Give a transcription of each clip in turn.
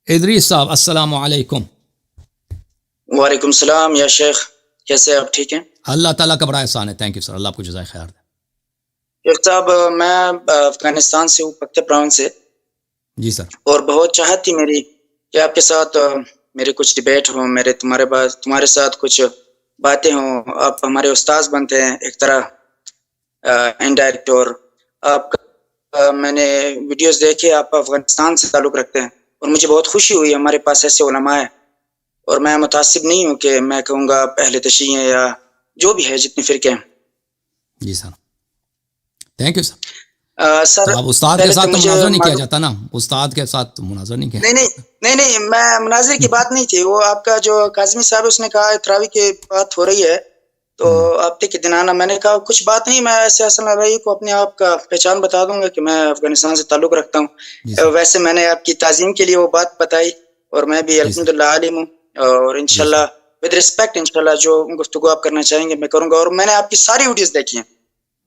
ادریس صاحب السلام علیکم. وعلیکم السلام یا شیخ، کیسے آپ؟ ٹھیک ہیں؟ اللہ تعالیٰ کا بڑا احسان ہے. Thank you sir. اللہ آپ کو جزائے خیر دے. شیخ صاحب، میں افغانستان سے ہوں، پکتیا پراونس سے. جی سر. اور بہت چاہت تھی میری کہ آپ کے ساتھ میرے کچھ ڈبیٹ ہوں، تمہارے ساتھ کچھ باتیں ہوں. آپ ہمارے استاذ بنتے ہیں ایک طرح انڈائریکٹ. اور آپ کا میں نے ویڈیوز دیکھے، آپ افغانستان سے تعلق رکھتے ہیں اور مجھے بہت خوشی ہوئی ہمارے پاس ایسے علماء ہیں. اور میں متعصب نہیں ہوں کہ میں کہوں گا اہل تشیع ہیں یا جو بھی ہے، جتنے فرقے ہیں. جی سر. تھینک یو سر. سر اب استاد کے ساتھ تو مناظرہ نہیں کیا جاتا نا، استاد کے ساتھ مناظرہ نہیں کیا. نہیں، میں مناظر کی بات نہیں تھی. وہ آپ کا جو کاظمی صاحب اس نے کہا تراوی کی بات ہو رہی ہے تو آپ کے دن آنا. میں نے کہا کچھ بات نہیں، میں ایسے حسن الرحی کو اپنے آپ کا پہچان بتا دوں گا کہ میں افغانستان سے تعلق رکھتا ہوں. ویسے میں نے آپ کی تعظیم کے لیے وہ بات بتائی اور میں بھی الحمدللہ عالم ہوں. اور انشاءاللہ ود ریسپیکٹ انشاءاللہ جو گفتگو آپ کرنا چاہیں گے میں کروں گا. اور میں نے آپ کی ساری ویڈیوز دیکھی ہیں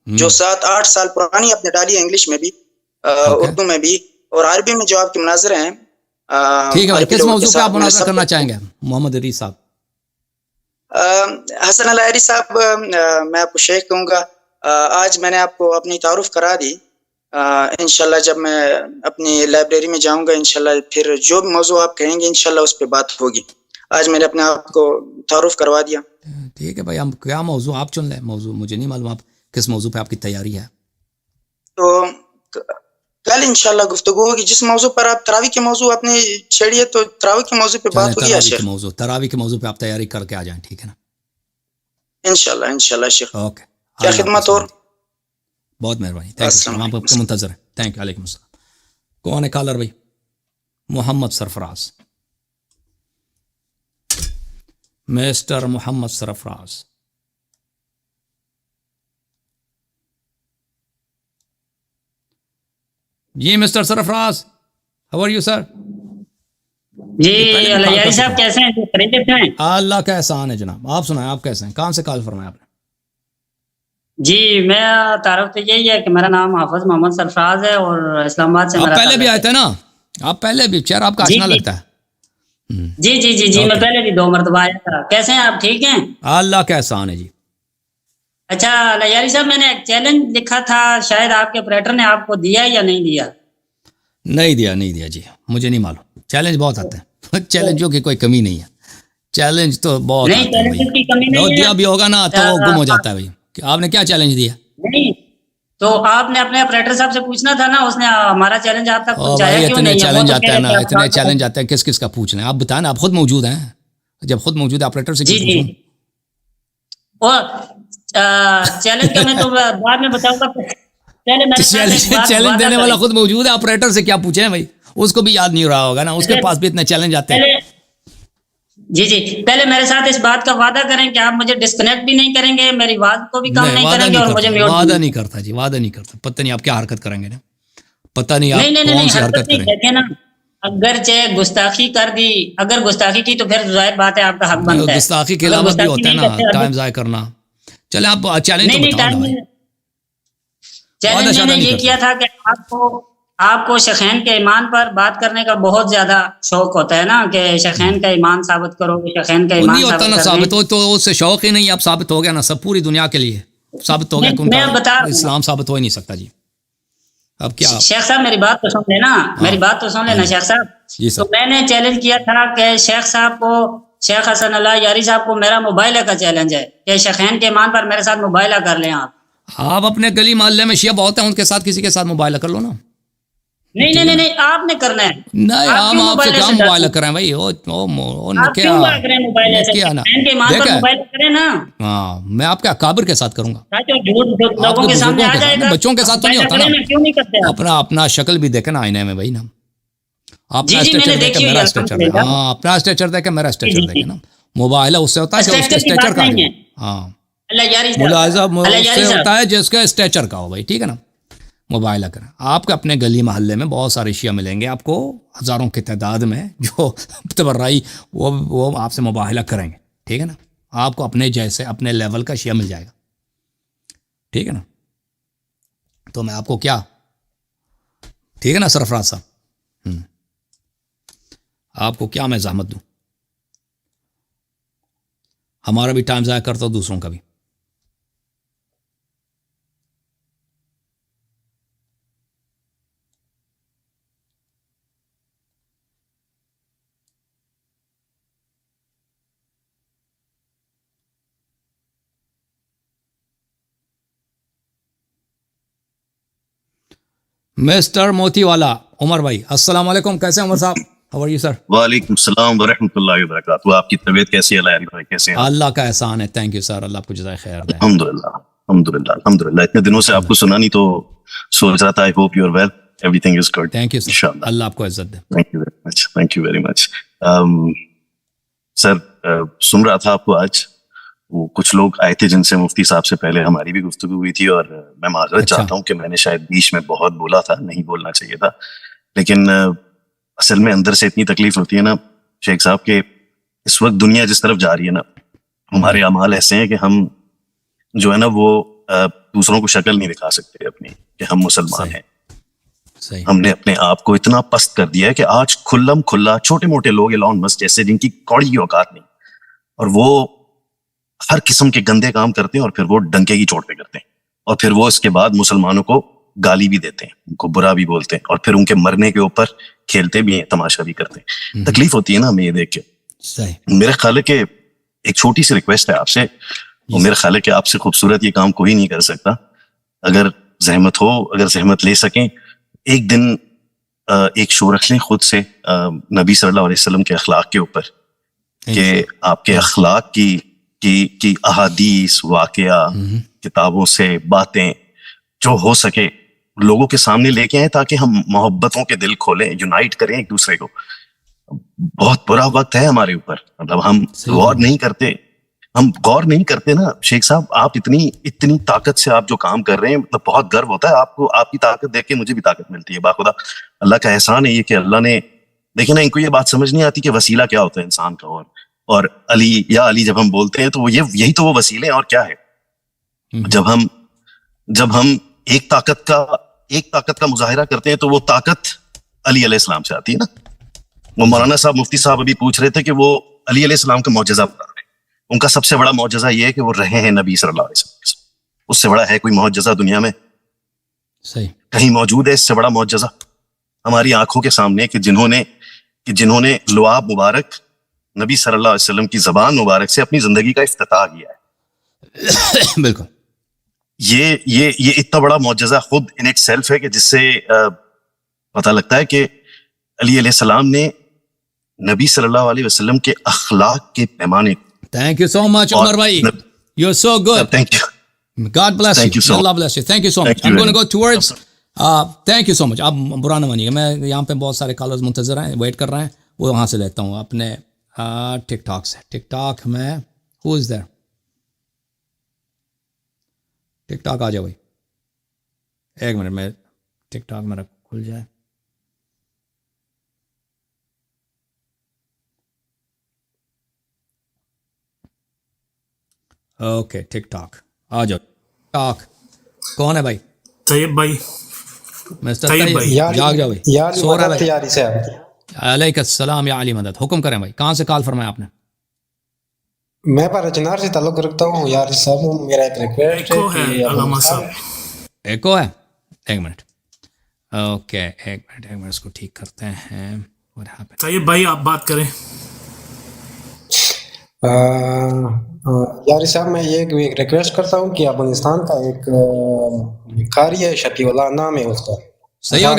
جو 7-8 سال پرانی آپ نے ڈالی ہے، انگلش میں بھی، اردو میں بھی اور عربی میں جو آپ کے مناظرے ہیں. ٹھیک ہے بھائی، کس موضوع پہ آپ مناظرہ کرنا چاہیں گے محمد ادریس صاحب؟ حسن الحری صاحب، میں آپ کو شیخ کہوں گا. آج میں نے آپ کو اپنی تعارف کرا دی. انشاءاللہ جب میں اپنی لائبریری میں جاؤں گا انشاءاللہ پھر جو بھی موضوع آپ کہیں گے انشاءاللہ اس پہ بات ہوگی. آج میں نے اپنے آپ کو تعارف کروا دیا. ٹھیک ہے بھائی، ہم کیا موضوع آپ چن لیں. موضوع مجھے نہیں معلوم آپ کس موضوع پہ آپ کی تیاری ہے. تو کل انشاءاللہ گفتگو ہوگی. جس موضوع پر آپ تراوی کے موضوع اپنے چھیڑیے تو تراوی کے موضوع پہ بات ہوگی. تراوی کے موضوع پہ آپ تیاری کر کے آ جائیں، ٹھیک ہے نا؟ انشاءاللہ شیخ. اوکے. کیا خدمت؟ اور بہت مہربانی. Thank you. ہم آپ کے منتظر ہیں. Thank you. علیکم السلام. کون ہے کالر بھائی؟ محمد سرفراز. مسٹر محمد سرفراز. جی mister Sarfaraz, how are you sir? جی الحری صاحب کیسے ہیں؟ خیریت سے ہیں؟ اللہ کا احسان ہے جناب. آپ سنائیں، آپ کیسے ہیں؟ کہاں سے کال فرمایا آپ نے؟ جی میں تعارف تو یہی ہے کہ میرا نام حافظ محمد سرفراز ہے اور اسلام آباد سے. آپ پہلے بھی آئے تھے نا؟ آپ پہلے بھی چہرہ آپ کا آشنا لگتا ہے. جی میں پہلے بھی 2 مرتبہ آیا تھا. کیسے ہیں آپ؟ ٹھیک ہیں؟ اللہ کا احسان ہے جی. اچھا الحری صاحب، میں نے ایک چیلنج لکھا تھا، شاید آپ کے آپریٹر نے آپ کو دیا یا نہیں دیا؟ نہیں دیا جی، مجھے نہیں معلوم. چیلنج بہت آتے ہیں، چیلنجوں کی کوئی کمی نہیں ہے. چیلنج تو بہت آتے ہیں بھائی. دیا بھی ہوگا نا تو وہ گم ہو جاتا ہے بھائی. آپ نے کیا چیلنج دیا؟ نہیں تو آپ نے اپنے آپریٹر صاحب سے پوچھنا تھا نا، اس نے ہمارا چیلنج آپ تک پہنچایا کیوں نہیں ہے؟ چیلنج آتا ہے نا، اتنے چیلنج آتے ہیں، کس کا پوچھ لیں؟ آپ بتائیں نا. آپ خود موجود ہیں، جب خود موجود ہے آپریٹر سے کیوں پوچھوں؟ اور چیلنج کا میں تو بعد میں بتاؤں گا. چیلنج دینے والا خود موجود ہے، آپریٹر سے کیا پوچھیں بھائی؟ اس کو بھی یاد نہیں ہو رہا ہوگا نا، اس کے پاس بھی اتنے چیلنج آتے ہیں. جی پہلے میرے ساتھ اس بات کا وعدہ کریں کہ آپ مجھے ڈسکنیکٹ بھی نہیں کریں گے، میری آواز کو بھی کم نہیں کریں گے اور مجھے میوٹ. وعدہ نہیں کرتا جی، وعدہ نہیں کرتا. پتہ نہیں آپ کیا حرکت کریں گے نا، پتہ نہیں آپ کون سی حرکت کریں گے. اگرچہ گستاخی کر دی، اگر گستاخی کی تو پھر ظاہر بات ہے آپ کا حق بنتا ہے. گستاخی کے علاوہ بھی ہوتا ہے نا ٹائم ضائع کرنا. چلے آپ چیلنج تو بتاؤ نا بھائی. چیلنج میں نے یہ کیا تھا کہ آپ کو شیخین کے ایمان پر بات کرنے کا بہت زیادہ شوق ہوتا ہے نا، کہ شیخین کا ایمان ثابت کرو، شیخین کا ایمان ثابت کرو. ثابت ہو تو اس سے شوق ہی نہیں. آپ ثابت ہو گیا نا، سب پوری دنیا کے لیے ثابت ہو گیا. اسلام ثابت ہو ہی نہیں سکتا جی. اب کیا شیخ صاحب میری بات تو سن لینا، میری بات تو سن لینا شیخ صاحب. تو میں نے چیلنج کیا تھا کہ شیخ صاحب کو، شیخ حسن اللہ یاری صاحب کو میرا موبائلہ کا چیلنج ہے کہ شیخین کے ایمان پر میرے ساتھ موبائلہ کر لیں. آپ اپنے گلی محلے میں شیعہ بہت ہیں، ان کے ساتھ کسی کے ساتھ موبائلہ کر لو نا. نہیں آپ نے کرنا ہے. نہیں ہم آپ سے کیا موبائلہ کریں بھائی؟ ہاں میں آپ کے اکابر کے ساتھ کروں گا، بچوں کے ساتھ تو نہیں ہوتا نا. اپنا شکل بھی دیکھیں نا آئینے میں بھائی نا. اپنا اسٹیچر دیکھیں میرا اسٹیچر، ہاں اپنا اسٹیچر دیکھیں میرا اسٹیچر دیکھیں نا. موبائلہ اس سے ہوتا ہے کہ اس کے اسٹیچر کا. ہاں ملاحظہ اس سے ہوتا ہے جس کا اسٹیچر کا ہو بھائی، ٹھیک ہے نا. موبائلہ کریں. آپ کے اپنے گلی محلے میں بہت سارے شیعہ ملیں گے آپ کو، ہزاروں کی تعداد میں، جو تبرعی وہ آپ سے مباہلہ کریں گے، ٹھیک ہے نا. آپ کو اپنے جیسے اپنے لیول کا شیعہ مل جائے گا، ٹھیک ہے نا. تو میں آپ کو کیا، ٹھیک ہے نا سرفراز صاحب، آپ کو کیا میں زحمت دوں, ہمارا بھی ٹائم ضائع کرتا ہوں, دوسروں کا بھی. مسٹر موتی والا عمر بھائی, السلام علیکم, کیسے ہیں عمر صاحب؟ How are you sir? وعلیکم السلام ورحمۃ اللہ وبرکاتہ. آپ کی طبیعت کیسی ہے لائری بھائی, کیسے ہیں؟ اللہ کا احسان ہے, تھینک یو سر, اللہ آپ کو جزائے خیر دے. الحمدللہ. اتنے دنوں سے آپ کو سنا نہیں تو سوچ رہا تھا. I hope you are well, everything is good. Thank you sir, Allah آپ کو عزت دے. Thank you very much. Sir سن رہا تھا آپ کو آج, وہ کچھ لوگ آئے تھے جن سے مفتی صاحب سے پہلے ہماری بھی گفتگو ہوئی تھی, اور میں معذرت چاہتا ہوں کہ میں نے شاید بیچ میں بہت بولا تھا, نہیں بولنا چاہیے تھا. لیکن اصل میں اندر سے اتنی تکلیف ہوتی ہے نا شیخ صاحب کہ اس وقت دنیا جس طرف جا رہی ہے نا, ہمارے اعمال ایسے ہیں کہ ہم جو ہے نا وہ دوسروں کو شکل نہیں دکھا سکتے اپنی کہ ہم مسلمان ہیں. ہم نے اپنے آپ کو اتنا پست کر دیا ہے کہ آج کھلم کھلا چھوٹے موٹے لوگ ایلون مسک جیسے جن کی کوڑی کی اوقات نہیں, اور وہ ہر قسم کے گندے کام کرتے ہیں, اور پھر وہ ڈنکے کی چوٹ پہ کرتے ہیں, اور پھر وہ اس کے بعد مسلمانوں کو گالی بھی دیتے ہیں, ان کو برا بھی بولتے ہیں, اور پھر ان کے مرنے کے اوپر کھیلتے بھی ہیں, تماشا بھی کرتے ہیں. تکلیف ہوتی ہے نا ہمیں یہ دیکھ کے. میرے خیال ہے کہ ایک چھوٹی سی ریکویسٹ ہے آپ سے, اور میرے خیال ہے کہ آپ سے خوبصورت یہ کام کوئی نہیں کر سکتا. اگر زحمت ہو, اگر زحمت لے سکیں, ایک دن ایک شو رکھ لیں خود سے نبی صلی اللہ علیہ وسلم کے اخلاق کے اوپر, کہ آپ کے اخلاق کی احادیث, واقعہ, کتابوں سے باتیں جو ہو سکے لوگوں کے سامنے لے کے آئیں, تاکہ ہم محبتوں کے دل کھولیں, یونائٹ کریں ایک دوسرے کو. بہت برا وقت ہے ہمارے اوپر, مطلب ہم غور نہیں کرتے نا شیخ صاحب. آپ اتنی طاقت سے آپ جو کام کر رہے ہیں, مطلب بہت گرو ہوتا ہے آپ کو. آپ کی طاقت دیکھ کے مجھے بھی طاقت ملتی ہے. باخدا اللہ کا احسان ہے یہ کہ اللہ نے, دیکھیں نا, ان کو یہ بات سمجھ نہیں آتی کہ وسیلہ کیا ہوتا ہے انسان کا, اور علی یا علی جب ہم بولتے ہیں تو یہی تو وہ وسیلے ہیں, اور کیا ہے. جب ہم ایک طاقت کا مظاہرہ کرتے ہیں تو وہ طاقت علی علیہ السلام سے آتی ہے نا. وہ مولانا صاحب مفتی صاحب ابھی پوچھ رہے تھے کہ وہ علی علیہ السلام کا معجزہ بتا رہے ہیں. ان کا سب سے بڑا معجزہ یہ ہے کہ وہ رہے ہیں نبی صلی اللہ علیہ وسلم. اس سے بڑا ہے کوئی معجزہ دنیا میں کہیں موجود ہے؟ اس سے بڑا معجزہ ہماری آنکھوں کے سامنے کہ جنہوں نے لعاب مبارک نبی صلی اللہ علیہ وسلم کی زبان مبارک سے اپنی زندگی کا افتتاح کیا ہے. بالکل. یہ اتنا بڑا معجزہ خود ان اٹ سیلف ہے کہ جس سے پتہ لگتا ہے کہ علی علیہ السلام نے نبی صلی اللہ علیہ وسلم کے اخلاق کے پیمانے. Thank you so much Umar بھائی, you are so good. Thank you. God bless you. Allah bless you. Thank you so much. I'm going to go towards thank you so much. آپ برا نہ مانیے گا, میں یہاں پہ بہت سارے کالرز منتظر ہیں, ویٹ کر رہے ہیں, وہ وہاں سے لیتا ہوں اپنے ٹک ٹاک سے. ٹک ٹاک میں who is there? TikTok آ جاؤ بھائی, ایک منٹ میں ٹک ٹاک میرا کھل جائے. اوکے ٹک ٹاک آ جاؤ. ٹاک کون ہے بھائی؟ طیب بھائی. مسٹر طیب بھائی جاگ جاؤ بھائی, سو رہا ہے بھائی. علیکم السلام یا علی مدد. حکم کریں بھائی, کہاں سے کال فرمایا آپ نے؟ میں پر چنار سے تعلق رکھتا ہوں یار صاحب. میرا ایک ریکویسٹ ہے کہ علامہ صاحب ایکو ہے. ایک منٹ, اوکے ایک منٹ اس کو ٹھیک کرتے ہیں. طیب بھائی آپ بات کریں. یار صاحب میں یہ ریکویسٹ کرتا ہوں کہ افغانستان کا ایک قاری ہے, شفیع اللہ نام ہے اس کا. صحیح ہو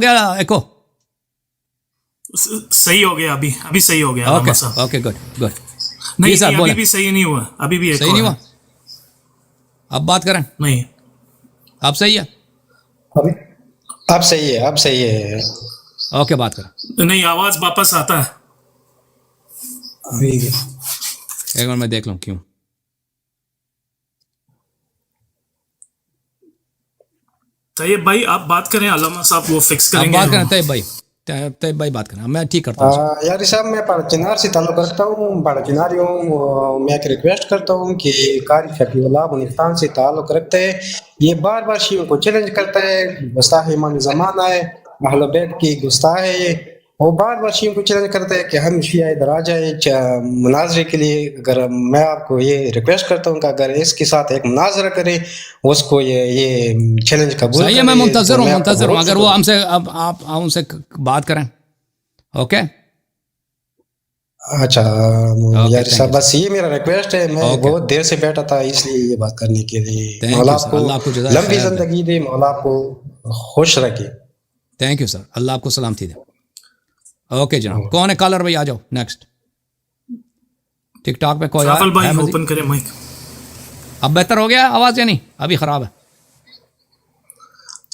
گیا ایکو. صحیح ہو گیا, ابھی صحیح ہو گیا. Okay good. نہیں ابھی بھی صحیح نہیں ہوا, ابھی بھی صحیح نہیں ہوا. اب بات کریں. نہیں اب صحیح ہے, اب صحیح ہے. اوکے بات کریں. نہیں آواز واپس آتا ہے. ایک منٹ میں دیکھ لوں کیوں. طیب بھائی آپ بات کریں, علامہ صاحب وہ فکس کریں گے. بات کریں طیب بھائی بات کریں, میں ٹھیک کرتا ہوں. یار صاحب میں پاڑچنار سے تعلق رکھتا ہوں, پاڑچناری ہوں. میں ایک ریکویسٹ کرتا ہوں کہ قاری شفیع اللہ افغانستان سے تعلق رکھتے ہیں. یہ بار بار شیعوں کو چیلنج کرتا ہے, گستاخ امام زمان ہے, اہل بیت کی گستاخ ہے. وہ بار بار شیعوں کو چیلنج کرتے ہیں کہ ہم شیعہ ادھر آ جائیں مناظرے کے لیے. اگر میں آپ کو یہ ریکویسٹ کرتا ہوں کہ اگر اس کے ساتھ ایک مناظرہ کرے, اس کو یہ چیلنج قبول صحیح ہے, میں منتظر ہوں. اگر وہ ہم سے آپ ان سے بات کریں. اوکے اچھا یار صاحب, بس یہ میرا ریکویسٹ ہے. میں بہت دیر سے بیٹھا تھا اس لیے یہ بات کرنے کے لیے. مولا آپ کو لمبی زندگی دے, مولا آپ کو خوش رکھے. تھینک یو سر, اللہ آپ کو سلامتی دے. اوکے جناب, کون ہے کالر بھائی؟ آ جاؤ نیکسٹ. ٹک ٹاک پہ کوئی اوپن کرے مائک. اب بہتر ہو گیا آواز یا نہیں؟ ابھی خراب ہے.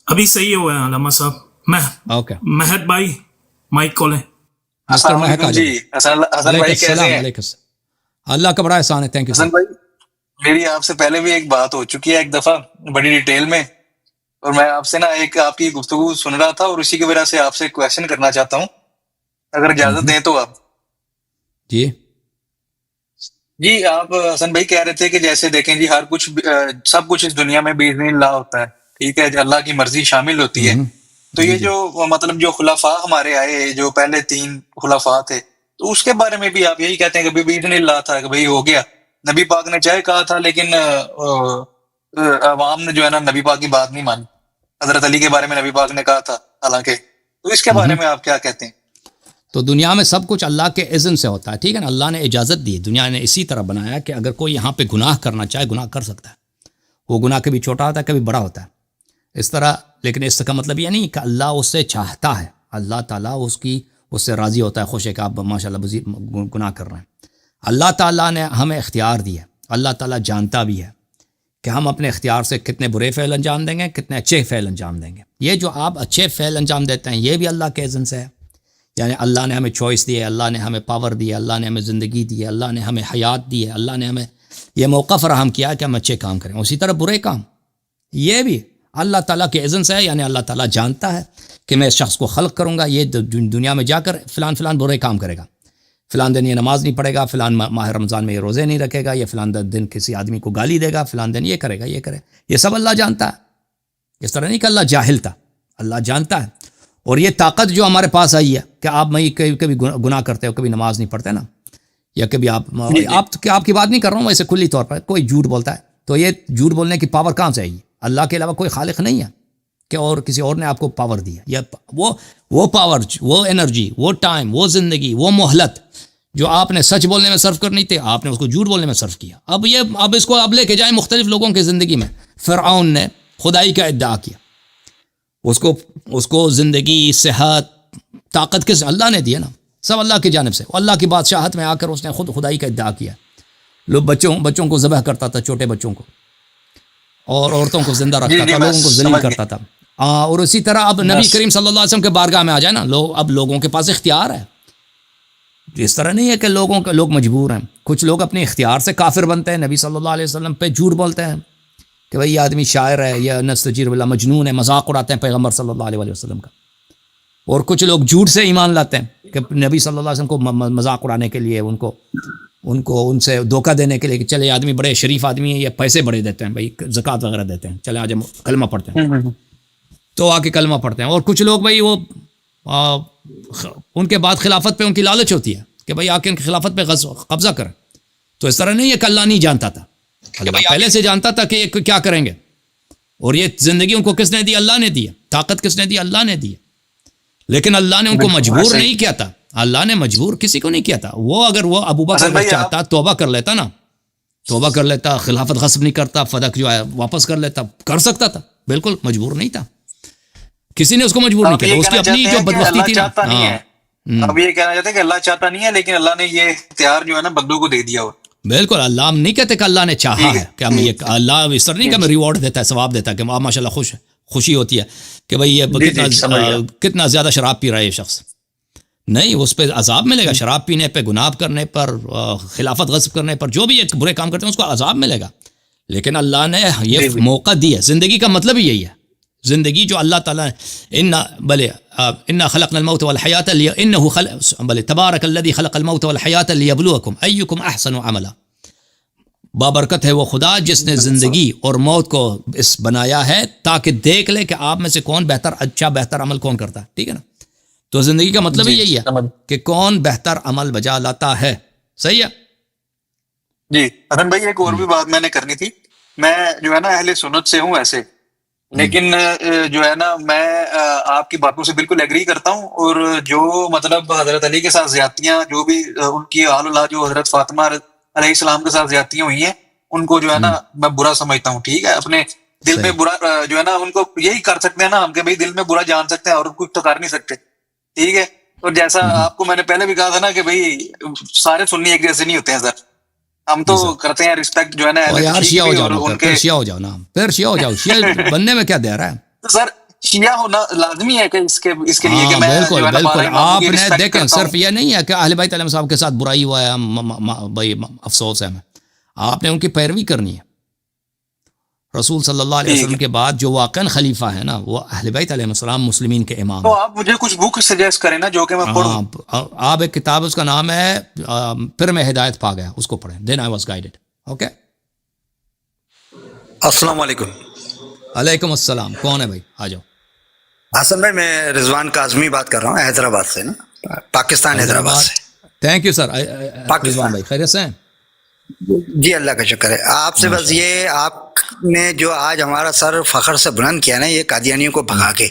ابھی صحیح ہوا ہے علامہ صاحب. اوکے مہد بھائی مائک کھولیں. السلام علیکم جی. حسن بھائی کیسے ہیں؟ اللہ کا بڑا احسان ہے. تھینک یو حسن بھائی, میری آپ سے پہلے بھی ایک بات ہو چکی ہے ایک دفعہ بڑی ڈیٹیل میں, اور میں آپ سے نا ایک آپ کی گفتگو سن رہا تھا اور اسی کی وجہ سے آپ سے کویشچن کرنا چاہتا ہوں, اگر اجازت دیں تو آپ. جی جی آپ حسن بھائی کہہ رہے تھے کہ جیسے دیکھیں جی ہر کچھ سب کچھ اس دنیا میں باذن اللہ ہوتا ہے, ٹھیک ہے, اللہ کی مرضی شامل ہوتی ہے. تو یہ جو مطلب جو خلفاء ہمارے آئے, جو پہلے 3 خلفاء تھے, تو اس کے بارے میں بھی آپ یہی کہتے ہیں کہ باذن اللہ تھا کہ بھائی ہو گیا. نبی پاک نے چاہے کہا تھا لیکن عوام نے جو ہے نا نبی پاک کی بات نہیں مانی. حضرت علی کے بارے میں نبی پاک نے کہا تھا حالانکہ, تو اس کے بارے میں آپ کیا کہتے ہیں؟ تو دنیا میں سب کچھ اللہ کے اذن سے ہوتا ہے, ٹھیک ہے نا. اللہ نے اجازت دی, دنیا نے اسی طرح بنایا کہ اگر کوئی یہاں پہ گناہ کرنا چاہے گناہ کر سکتا ہے. وہ گناہ کبھی چھوٹا ہوتا ہے کبھی بڑا ہوتا ہے اس طرح. لیکن اس کا مطلب یہ نہیں کہ اللہ اس سے چاہتا ہے. اللہ تعالیٰ اس سے راضی ہوتا ہے, خوش ہے کہ آپ ماشاء اللہ گناہ کر رہے ہیں. اللہ تعالیٰ نے ہمیں اختیار دیا. اللہ تعالیٰ جانتا بھی ہے کہ ہم اپنے اختیار سے کتنے برے فعل انجام دیں گے, کتنے اچھے فعل انجام دیں گے. یہ جو آپ اچھے فعل انجام دیتے ہیں یہ بھی اللہ کے اذن سے ہے. یعنی اللہ نے ہمیں چوائس دی ہے, اللہ نے ہمیں پاور دی ہے, اللہ نے ہمیں زندگی دی ہے, اللہ نے ہمیں حیات دی ہے, اللہ نے ہمیں یہ موقع فراہم کیا ہے کہ ہم اچھے کام کریں. اسی طرح برے کام یہ بھی اللہ تعالیٰ کے اذن سے ہے. یعنی اللہ تعالیٰ جانتا ہے کہ میں اس شخص کو خلق کروں گا, یہ دنیا میں جا کر فلان برے کام کرے گا, فلان دن یہ نماز نہیں پڑھے گا, فلان ماہ رمضان میں یہ روزے نہیں رکھے گا, یہ فلان دن کسی آدمی کو گالی دے گا, فلان دن یہ کرے گا, یہ کرے. یہ سب اللہ جانتا ہے. اس طرح نہیں کہ اللہ جاہل تھا, اللہ جانتا ہے. اور یہ طاقت جو ہمارے پاس آئی ہے کہ آپ میں کبھی گناہ کرتے ہو, کبھی نماز نہیں پڑھتے نا, یا کبھی آپ کی بات نہیں کر رہا ہوں ویسے کھلی طور پر, کوئی جھوٹ بولتا ہے تو یہ جھوٹ بولنے کی پاور کہاں سے آئی؟ اللہ کے علاوہ کوئی خالق نہیں ہے کہ اور کسی اور نے آپ کو پاور دیا. یا وہ پاور, وہ انرجی, وہ ٹائم, وہ زندگی, وہ مہلت جو آپ نے سچ بولنے میں صرف کرنی تھی, آپ نے اس کو جھوٹ بولنے میں صرف کیا. اب اس کو اب لے کے جائیں مختلف لوگوں کی زندگی میں. فرعون نے خدائی کا ادعا کیا, اس کو زندگی, صحت, طاقت کس اللہ نے دیا نا, سب اللہ کی جانب سے. اللہ کی بادشاہت میں آ کر اس نے خود خدائی کا ادعا کیا. لوگ بچوں کو ذبح کرتا تھا, چھوٹے بچوں کو, اور عورتوں کو زندہ رکھتا تھا, لوگوں کو ذلیل کرتا تھا. اور اسی طرح اب نبی کریم صلی اللہ علیہ وسلم کے بارگاہ میں آ جائے نا, اب لوگوں کے پاس اختیار ہے. اس طرح نہیں ہے کہ لوگ مجبور ہیں. کچھ لوگ اپنے اختیار سے کافر بنتے ہیں, نبی صلی اللہ علیہ وسلم پہ جھوٹ بولتے ہیں کہ بھئی یہ آدمی شاعر ہے, یا نستجیر باللہ مجنون ہے, مذاق اڑاتے ہیں پیغمبر صلی اللہ علیہ وسلم کا. اور کچھ لوگ جھوٹ سے ایمان لاتے ہیں کہ نبی صلی اللہ علیہ وسلم کو مذاق اڑانے کے لیے, ان سے دھوکہ دینے کے لیے کہ چلے آدمی بڑے شریف آدمی ہیں, یہ پیسے بڑے دیتے ہیں, بھائی زکوٰۃ وغیرہ دیتے ہیں, چلے آج ہم کلمہ پڑھتے ہیں, تو آ کے کلمہ پڑھتے ہیں. اور کچھ لوگ بھائی وہ ان کے بعد خلافت پہ ان کی لالچ ہوتی ہے کہ بھائی آ کے ان کی خلافت پہ قبضہ کریں. تو اس طرح نہیں ہے کہ اللہ نہیں جانتا تھا, اللہ پہلے سے جانتا تھا کہ یہ کیا کریں گے. اور یہ زندگی ان کو کس نے دی؟ اللہ نے دی. طاقت کس نے دی؟ اللہ نے دی. لیکن اللہ نے ان کو مجبور نہیں کیا تھا, اللہ نے مجبور کسی کو نہیں کیا تھا. وہ اگر وہ ابو بکر چاہتا توبہ کر لیتا نا, توبہ کر لیتا, خلافت غصب نہیں کرتا, فدق جو ہے واپس کر لیتا, کر سکتا تھا, بالکل مجبور نہیں تھا, کسی نے اس کو مجبور نہیں کیا. اس کی اپنی جو بدبختی تھی نا. اب یہ کہنا چاہتے ہیں کہ اللہ چاہتا نہیں ہے, لیکن اللہ نے یہ اختیار جو ہے نا بندوں کو دے دیا ہوا. بالکل, اللہ ہم نہیں کہتے کہ اللہ نے چاہا ہے, کہ ہم یہ اللہ اس طرح نہیں کہ ہمیں ریوارڈ دیتا ہے, ثواب دیتا ہے کہ ماشاء اللہ خوشی ہوتی ہے کہ بھئی یہ کتنا زیادہ شراب پی رہا ہے یہ شخص. نہیں, اس پہ عذاب ملے گا. شراب پینے پہ, گناہ کرنے پر, خلافت غصب کرنے پر, جو بھی یہ برے کام کرتے ہیں اس کو عذاب ملے گا. لیکن اللہ نے یہ موقع دیا. زندگی کا مطلب ہی یہی ہے. زندگی جو اللہ تعالیٰ نے انا خلقنا الموت والحیات تبارک الذی خلق الموت والحیات لیبلوکم ایکم احسن عملا. بابرکت ہے وہ خدا جس نے زندگی اور موت کو اس بنایا ہے تاکہ دیکھ لے کہ آپ میں سے کون بہتر عمل کون کرتا ہے. ٹھیک ہے نا. تو زندگی کا مطلب ہی یہی ہے کہ کون بہتر عمل بجا لاتا ہے. صحیح ہے جی حسن بھائی ایک اور بھی بات میں نے کرنی تھی. میں جو ہے نا اہل سنت سے ہوں ایسے, لیکن جو ہے نا میں آپ کی باتوں سے بالکل ایگری کرتا ہوں, اور جو مطلب حضرت علی کے ساتھ زیادتیاں, جو بھی ان کی آل اللہ جو حضرت فاطمہ علیہ السلام کے ساتھ زیادتیاں ہوئی ہیں, ان کو جو ہے نا میں برا سمجھتا ہوں. ٹھیک ہے, اپنے دل میں برا جو ہے نا, ان کو یہی کر سکتے ہیں نا ہم کہ بھائی دل میں برا جان سکتے ہیں اور کچھ تو کر نہیں سکتے. ٹھیک ہے, اور جیسا آپ کو میں نے پہلے بھی کہا تھا نا کہ بھائی سارے سنی ایک جیسے نہیں ہوتے ہیں سر, ہم تو کرتے ہیں رسپیکٹ جو ہے نا یار شیعہ ہو جاؤ, پھر شیعہ ہو جاؤ نا, پھر شیعہ ہو جاؤ. شیعہ بننے میں کیا دے رہا ہے تو سر شیعہ ہونا لازمی ہے کہ اس کے لیے کہ میں بالکل بالکل. آپ نے دیکھیں صرف یہ نہیں ہے کہ اہل بیت علیہ السلام کے ساتھ برائی ہوا ہے بھائی افسوس ہے, ہمیں آپ نے ان کی پیروی کرنی ہے. رسول صلی اللہ علیہ وسلم کے بعد جو واقعاً خلیفہ ہے نا وہ اہل بیت علیہ السلام مسلمین کے امام. تو آپ مجھے کچھ بک سجیسٹ کریں نا جو کہ میں پڑھوں. آپ ایک کتاب, اس کا نام ہے پھر میں ہدایت پا گیا, اس کو پڑھیں. دین آئی واز گائیڈڈ. اوکے, السلام علیکم. علیکم السلام. کون ہے بھائی, آ جاؤ. حسن بھائی میں رضوان کاظمی بات کر رہا ہوں حیدرآباد سے نا, پاکستان حیدرآباد سے. تھینک یو سر. رضوان بھائی خیریت سے ہیں؟ جی اللہ کا شکر ہے. آپ سے بس یہ, آپ نے جو آج ہمارا سر فخر سے بلند کیا نا یہ قادیانیوں کو بھگا کے,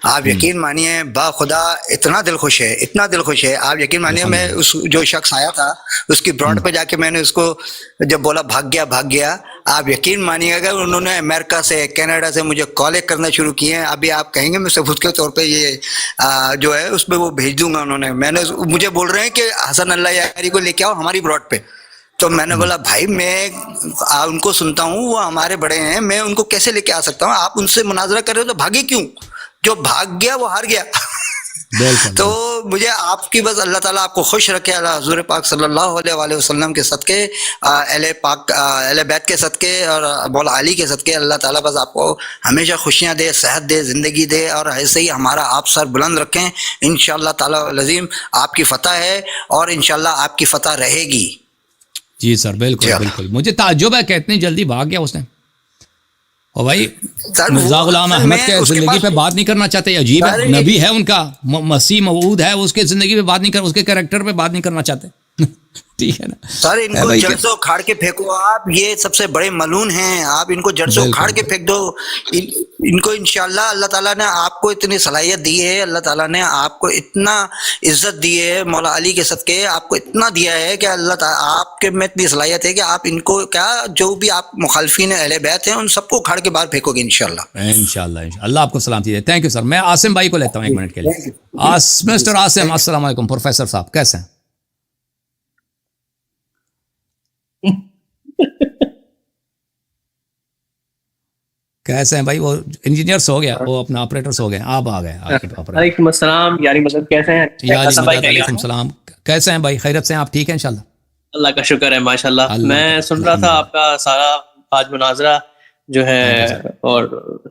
آپ یقین مانیے با خدا اتنا دل خوش ہے, اتنا دل خوش ہے. آپ یقین مانیے میں اس جو شخص آیا تھا اس کی برانڈ پہ جا کے میں نے اس کو جب بولا بھاگ گیا, آپ یقین مانیے گا انہوں نے امریکہ سے کینیڈا سے مجھے کالیں کرنا شروع کیے ہیں. ابھی آپ کہیں گے میں ثبوت کے طور پہ یہ جو ہے اس پہ وہ بھیج دوں گا. انہوں نے مجھے بول رہے ہیں کہ حسن اللہ یاری کو لے کے آؤ ہماری براڈ پہ. تو میں نے بولا بھائی میں ان کو سنتا ہوں, وہ ہمارے بڑے ہیں, میں ان کو کیسے لے کے آ سکتا ہوں؟ آپ ان سے مناظرہ کر رہے ہو تو بھاگے کیوں؟ جو بھاگ گیا وہ ہار گیا. تو مجھے آپ کی بس اللہ تعالیٰ آپ کو خوش رکھے, اللہ حضور پاک صلی اللہ علیہ وآلہ وسلم کے صدقے, اہل بیت کے صدقے اور مولا علی کے صدقے, اللہ تعالیٰ بس آپ کو ہمیشہ خوشیاں دے, صحت دے, زندگی دے, اور ایسے ہی ہمارا آپ سر بلند رکھیں. انشاءاللہ تعالیٰ العظیم آپ کی فتح ہے اور انشاءاللہ آپ کی فتح رہے گی. جی سر بالکل بالکل. مجھے تعجب ہے کہ اتنی جلدی بھاگ گیا اس نے. اور بھائی مرزا غلام احمد کے زندگی پہ بات نہیں کرنا چاہتے, عجیب ہے. نبی ہے ان کا, مسیح موعود ہے, اس کے زندگی پہ بات نہیں کر, اس کے کریکٹر پہ بات نہیں کرنا چاہتے. ٹھیک ہے نا سر, ان کو جڑ سے اکھاڑ کے پھینکو. آپ یہ سب سے بڑے ملعون ہیں, آپ ان کو جڑ سے اکھاڑ کے پھینک دو. ان کو انشاءاللہ اللہ تعالیٰ نے آپ کو اتنی صلاحیت دی ہے, اللہ تعالیٰ نے آپ کو اتنا عزت دی ہے, مولا علی کے صدقے آپ کو اتنا دیا ہے کہ اللہ تعالیٰ آپ کے میں اتنی صلاحیت ہے کہ آپ ان کو کیا جو بھی آپ مخالفین اہل بیت ہیں ان سب کو اکھاڑ کے باہر پھینکو گے انشاءاللہ. انشاءاللہ اللہ آپ کو سلامتی دے. تھینک یو سر. میں عاصم بھائی کو لیتا ہوں 1 منٹ کے لیے. مسٹر عاصم, السلام علیکم. پروفیسر صاحب کیسے ہیں؟ کیسے ہیں بھائی؟ وہ انجینئرس ہو گیا, وہ اپنا آپریٹرس ہو گئے, آپ آ گئے. وعلیکم السلام یاری مدد, کیسے ہیں؟ وعلیکم السلام, کیسے ہیں بھائی؟ خیریت سے ہیں آپ؟ ٹھیک ہے انشاءاللہ. اللہ کا شکر ہے ماشاءاللہ. میں سن رہا تھا آپ کا سارا آج مناظرہ جو ہے, اور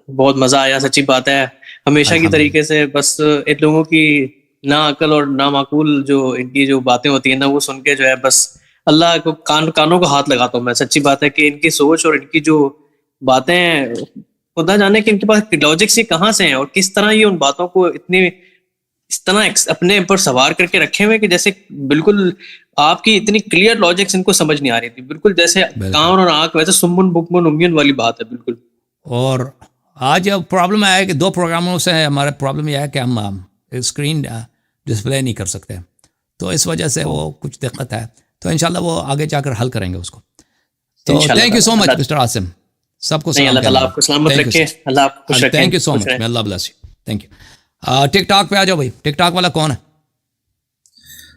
بہت مزہ آیا. سچی بات ہے, ہمیشہ کی طریقے سے بس ان لوگوں کی نا عقل اور نا معقول جو ان کی جو باتیں ہوتی ہیں نا, وہ سن کے جو ہے بس اللہ کو کانوں کو ہاتھ لگاتا ہوں میں. سچی بات ہے کہ ان کی سوچ اور ان کی جو باتیں ہیں, خدا جانے کہ ان کے پاس لاجکس ہی کہاں سے ہیں, اور کس طرح یہ ان باتوں کو اتنی اس طرح اپنے اوپر سوار کر کے رکھے ہوئے کہ جیسے بالکل آپ کی اتنی کلیئر لاجکس ان کو سمجھ نہیں آ رہی تھی. بالکل جیسے کان اور آنکھ, ویسے سمن بکمن امیون والی بات ہے بالکل. اور آج پرابلم آیا کہ 2 پروگراموں سے ہمارا پرابلم یہ ہے کہ ہم اسکرین ڈسپلے نہیں کر سکتے, تو اس وجہ سے وہ کچھ دقت ہے. تو انشاءاللہ وہ آگے جا کر حل کریں گے اس کو. تو thank you so much mister Asim. سب کو اللہ تعالیٰ آپ کو سلامت رکھے, اللہ آپ کو خوش رکھے. تھینک یو سو مچ, اللہ bless you. Thank you. TikTok پہ آ جاؤ بھائی. ٹک ٹاک والا کون ہے؟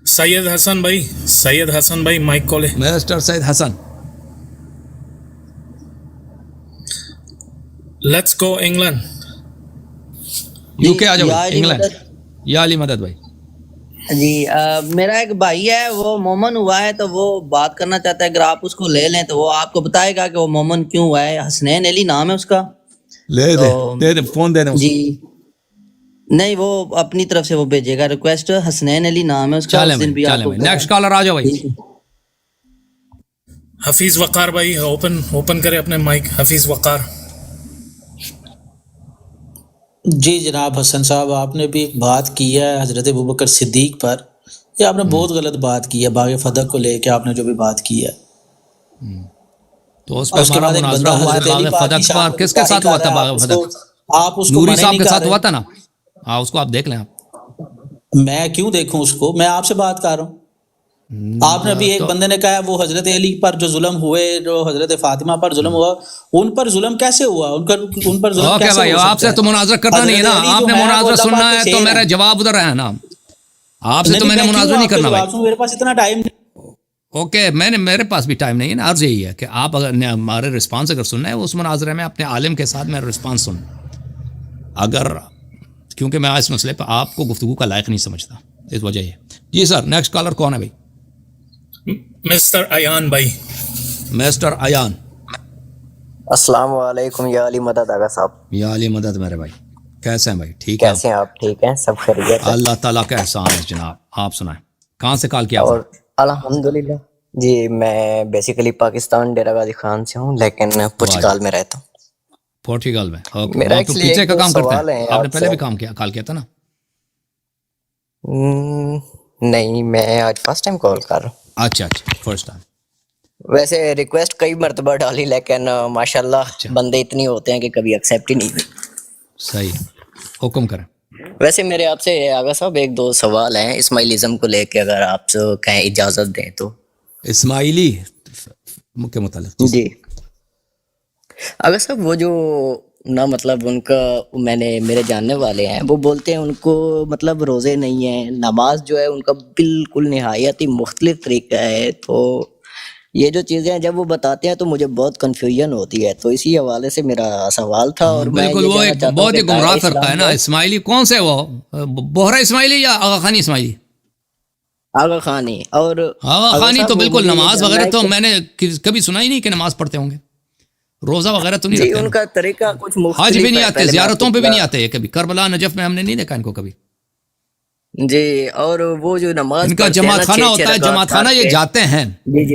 سید حسن بھائی. سید حسن بھائی مائک کھولے. Mister Syed Hasan. Let's go England. U K آ جاؤ انگلینڈ. یا علی مدد بھائی. جی میرا ایک بھائی ہے, وہ مومن ہوا ہے, تو وہ بات کرنا چاہتا ہے. اگر آپ اس کو لے لیں تو وہ آپ کو بتائے گا کہ وہ مومن کیوں ہوا ہے. حسنین علی نام ہے اس کا. لے دے فون دے دیں. جی نہیں, وہ اپنی طرف سے وہ بھیجے گا ریکویسٹ. حسنین علی نام ہے اس کا. نیکسٹ کالر آ جاؤ بھائی. حفیظ وقار بھائی اوپن کرے اپنے مائک. حفیظ وقار. جی جناب حسن صاحب، آپ نے بھی ایک بات کی ہے حضرت ابوبکر صدیق پر، یہ آپ نے بہت غلط بات کی ہے، باغ فدق کو لے کے آپ نے جو بھی بات کی ہے. تو اس پہ ہمارا مناظرہ ہوا ہے باغ فدق پر. کس کے ساتھ ہوا تھا باغ فدق؟ آپ اس کو نوری صاحب کے ساتھ ہوا تھا نا. ہاں اس کو آپ دیکھ لیں. آپ میں کیوں دیکھوں اس کو؟ میں آپ سے بات کر رہا ہوں. آپ نے ابھی ایک بندے نے کہا وہ حضرت علی پر جو ظلم ہوئے، جو حضرت فاطمہ پر ظلم ہوا، ان پر ظلم کیسے ہوا؟ ان پر ظلم کیسے بھائی ہو سکتا ہے؟ آپ سے تو مناظرہ کرنا نہیں ہے نا. آپ نے مناظرہ سننا ہے تو میرا جواب ادھر ہے نا. آپ سے تو میں نے مناظرہ نہیں کرنا بھائی. میرے پاس اتنا ٹائم نہیں. اوکے، میرے پاس بھی ٹائم نہیں ہے نا. عرض یہی ہے کہ آپ اگر ہمارے رسپانس اگر سننا ہے اس مناظرے میں اپنے عالم کے ساتھ میرا رسپانس سن. اگر کیونکہ میں اس مسئلے پہ آپ کو گفتگو کا لائق نہیں سمجھتا، اس وجہ یہ. جی سر، نیکسٹ کالر کون ہے بھائی؟ مسٹر ایان بھائی. مسٹر ایان، السلام علیکم. یا علی مدد آغا صاحب. یا علی مدد میرے بھائی. کیسے ہیں بھائی؟ ٹھیک ہے؟ کیسے ہیں آپ؟ ٹھیک ہیں، سب خیریت ہے؟ اللہ تعالیٰ کا احسان ہے جناب. آپ سنائیں کہاں سے کال کیا؟ اور الحمدللہ جی میں بیسیکلی پاکستان ڈیرہ غازی خان سے ہوں، لیکن پرتگال میں رہتا ہوں. پورٹیگل میں. اوکے، میرا وہاں پہ ایکچولی پیچھے کا کام کرتے سوال ہیں. ہے آپ نے آپ پہلے سے. بھی کال کیا تھا نا؟ نہیں، میں آج فرسٹ ٹائم کال کر رہا ہوں. اچھا فرسٹ ٹائم. ویسے ریکویسٹ کئی مرتبہ ڈالی، لیکن ماشاءاللہ بندے اتنے ہوتے ہیں کہ کبھی ایکسیپٹ ہی نہیں ہوئی. صحیح، حکم کریں. ویسے میرے آپ سے آغا صاحب ایک دو سوال ہیں اسماعیلزم کو لے کے، اگر آپ سے کہیں اجازت دیں تو. اسماعیلی کے متعلق جی آغا صاحب، وہ جو نہ مطلب ان کا میرے جاننے والے ہیں، وہ بولتے ہیں ان کو مطلب روزے نہیں ہیں، نماز جو ہے ان کا بالکل نہایت ہی مختلف طریقہ ہے. تو یہ جو چیزیں ہیں جب وہ بتاتے ہیں تو مجھے بہت کنفیوژن ہوتی ہے. تو اسی حوالے سے میرا سوال تھا. اور میں بالکل، وہ ایک بہت ہی گمراہ فرقہ ہے نا اسماعیلی. کون سے وہ بوہرا اسماعیلی یا آغا خانی اسماعیلی؟ آغا خانی. اور آغا خانی تو بالکل نماز وغیرہ تو میں نے کبھی سنا ہی نہیں کہ نماز پڑھتے ہوں گے. روزہ وغیرہ تو نہیں رکھتے. ان کا طریقہ کچھ مختلف ہے. حج بھی نہیں آتے، زیارتوں پہ بھی نہیں آتے. کبھی کربلا نجف میں ہم نے نہیں دیکھا ان کو کبھی. جی، اور وہ جو نماز ان کا جماعت خانہ ہوتا ہے، جماعت خانہ یہ جاتے ہیں.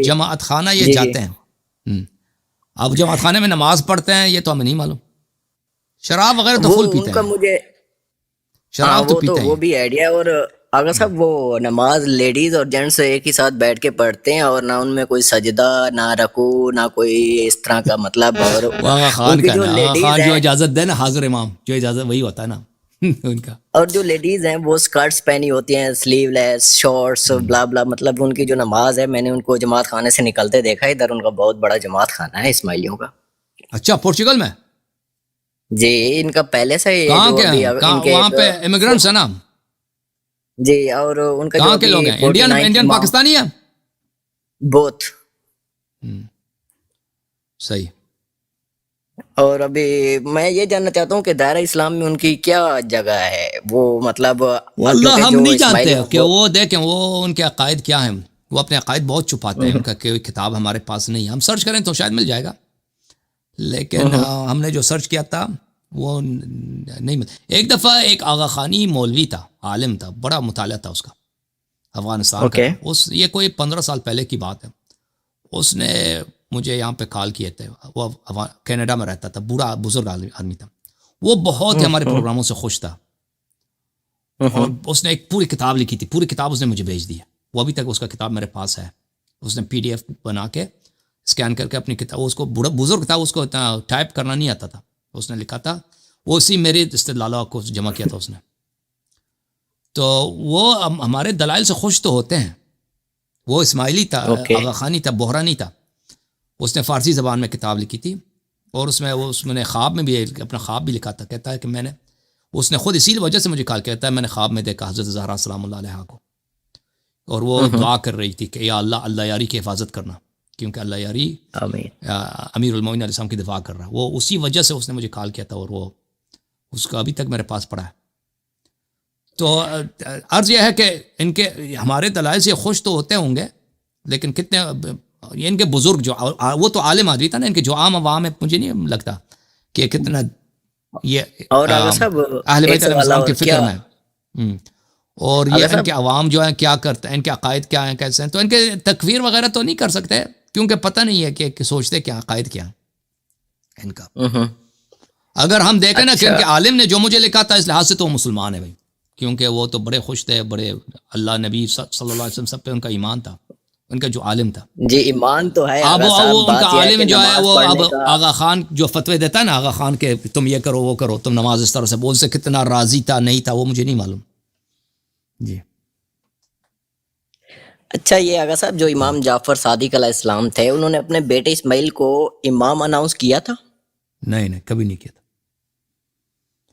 جماعت خانہ یہ جاتے ہیں. اب جماعت خانے میں نماز پڑھتے ہیں یہ تو ہمیں نہیں معلوم. شراب وغیرہ تو فل پیتے ہیں. مجھے شراب تو پیتے ہیں. وہ بھی آئیڈیا. اور آغا صاحب وہ نماز لیڈیز اور جینٹس ایک ہی ساتھ بیٹھ کے پڑھتے ہیں، اور نہ ان میں کوئی سجدہ، نہ رکوع، نہ کوئی اس طرح کا مطلب. اور آغا خان کا جو اجازت دے نا، حاضر امام جو اجازت وہی ہوتا ہے نا ان کا. اور جو لیڈیز ہیں وہ اسکرٹس پہنی ہوتی ہیں، سلیو لیس شارٹس بلا بلا. مطلب ان کی جو نماز ہے، میں نے ان کو جماعت خانے سے نکلتے دیکھا. ادھر ان کا بہت بڑا جماعت خانہ ہے اسماعیلیوں کا. اچھا، پورچگل میں؟ جی، ان کا پہلے سے وہاں پہ امیگرینٹس ہیں نا. جی، اور ان کا کہاں کے لوگ ہیں؟ انڈین پاکستانی ہیں؟ بوتھ. صحیح. اور ابھی میں یہ جاننا چاہتا ہوں کہ دائرہ اسلام میں ان کی کیا جگہ ہے؟ وہ مطلب اللہ ہم نہیں جانتے کہ وہ دیکھیں وہ ان کے عقائد کیا ہیں. وہ اپنے عقائد بہت چھپاتے ہیں. ان کا کوئی کتاب ہمارے پاس نہیں ہے. ہم سرچ کریں تو شاید مل جائے گا، لیکن ہم نے جو سرچ کیا تھا وہ نہیں مل. ایک دفعہ ایک آغا خانی مولوی تھا، عالم تھا، بڑا مطالعہ تھا اس کا، افغانستان کا. یہ کوئی 15 سال پہلے کی بات ہے. اس نے مجھے یہاں پہ کال کیے تھے. وہ کینیڈا میں رہتا تھا، بوڑھا بزرگ آدمی تھا. وہ بہت ہی ہمارے پروگراموں سے خوش تھا. اور اس نے ایک پوری کتاب لکھی تھی. پوری کتاب اس نے مجھے بھیج دی ہے. وہ ابھی تک اس کا کتاب میرے پاس ہے. اس نے PDF بنا کے اسکین کر کے اپنی کتاب، اس کو بوڑھا بزرگ تھا، اس کو ٹائپ کرنا نہیں آتا تھا. اس نے لکھا تھا، وہ اسی میرے استدلالوں کو جمع کیا تھا اس نے. تو وہ ہمارے دلائل سے خوش تو ہوتے ہیں. وہ اسماعیلی تھا، آغا خانی تھا، بحرانی تھا. اس نے فارسی زبان میں کتاب لکھی تھی. اور اس میں خواب میں بھی اپنا خواب بھی لکھا تھا. کہتا ہے کہ میں نے، اس نے خود اسی وجہ سے مجھے کال کہتا ہے میں نے خواب میں دیکھا حضرت زہرا سلام اللہ علیہا کو، اور وہ دعا کر رہی تھی کہ یا اللہ یاری کی حفاظت کرنا، کیونکہ اللہ یاری امیر المومنین علیہ السلام کی دفاع کر رہا. وہ اسی وجہ سے اس نے مجھے کال کیا تھا، اور وہ اس کا ابھی تک میرے پاس پڑا ہے. تو عرض یہ ہے کہ ان کے ہمارے دلائل سے خوش تو ہوتے ہوں گے، لیکن کتنے یہ ان کے بزرگ جو وہ تو عالم آدمی تھا نا، ان کے جو عام عوام ہے مجھے نہیں لگتا کہ کتنا یہ اہل بیت علیہ السلام کی فکر میں. اور یہ ان کے عوام جو ہیں کیا کرتے ہیں، ان کے عقائد کیا ہیں، کیسے ہیں. تو ان کے تکفیر وغیرہ تو نہیں کر سکتے، کیونکہ پتہ نہیں ہے کہ سوچتے کیا عقائد کیا ان کا. اگر ہم دیکھیں نا کہ ان کے عالم نے جو مجھے لکھا تھا اس لحاظ سے تو وہ مسلمان ہے بھائی، کیونکہ وہ تو بڑے خوش تھے، بڑے اللہ نبی صلی اللہ علیہ وسلم سب پہ ان کا ایمان تھا، ان کا جو عالم تھا جی ایمان تو ہے، اب وہ ان کا عالم جو ہے وہ اب کا آغا خان جو فتوے دیتا ہے نا، آغا خان کے تم یہ کرو وہ کرو، تم نماز اس طرح سے بول سے کتنا راضی تھا نہیں تھا وہ مجھے نہیں معلوم. جی اچھا یہ آغا صاحب جو امام جعفر صادق علیہ السلام تھے انہوں نے اپنے بیٹے اسماعیل کو امام اناؤنس کیا تھا؟ نہیں کبھی نہیں کیا تھا.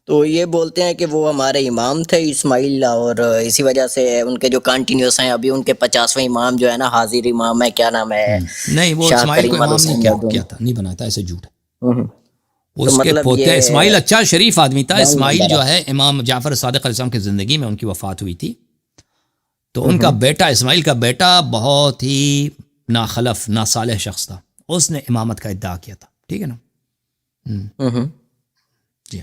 تو یہ بولتے ہیں کہ وہ ہمارے امام تھے اسماعیل، اور اسی وجہ سے ان کے جو کنٹینیوس ہیں، ابھی ان کے 50ویں امام جو ہے نا حاضر امام ہے، کیا نام ہے، نہیں وہ شاہ اسماعیل کو کریم امام نہیں حسین کیا تھا، نہیں بنایا تھا، ایسے جھوٹ تو اس کے مطلب پوتے یہ اسماعیل اچھا شریف آدمی تھا. جنگ اسماعیل وغیرہ. جو ہے امام جعفر صادق علیہ السلام کی زندگی میں ان کی وفات ہوئی تھی، تو ان کا بیٹا اسماعیل کا بیٹا بہت ہی ناخلف ناصالح شخص تھا، اس نے امامت کا ادعا کیا تھا. ٹھیک ہے نا. جی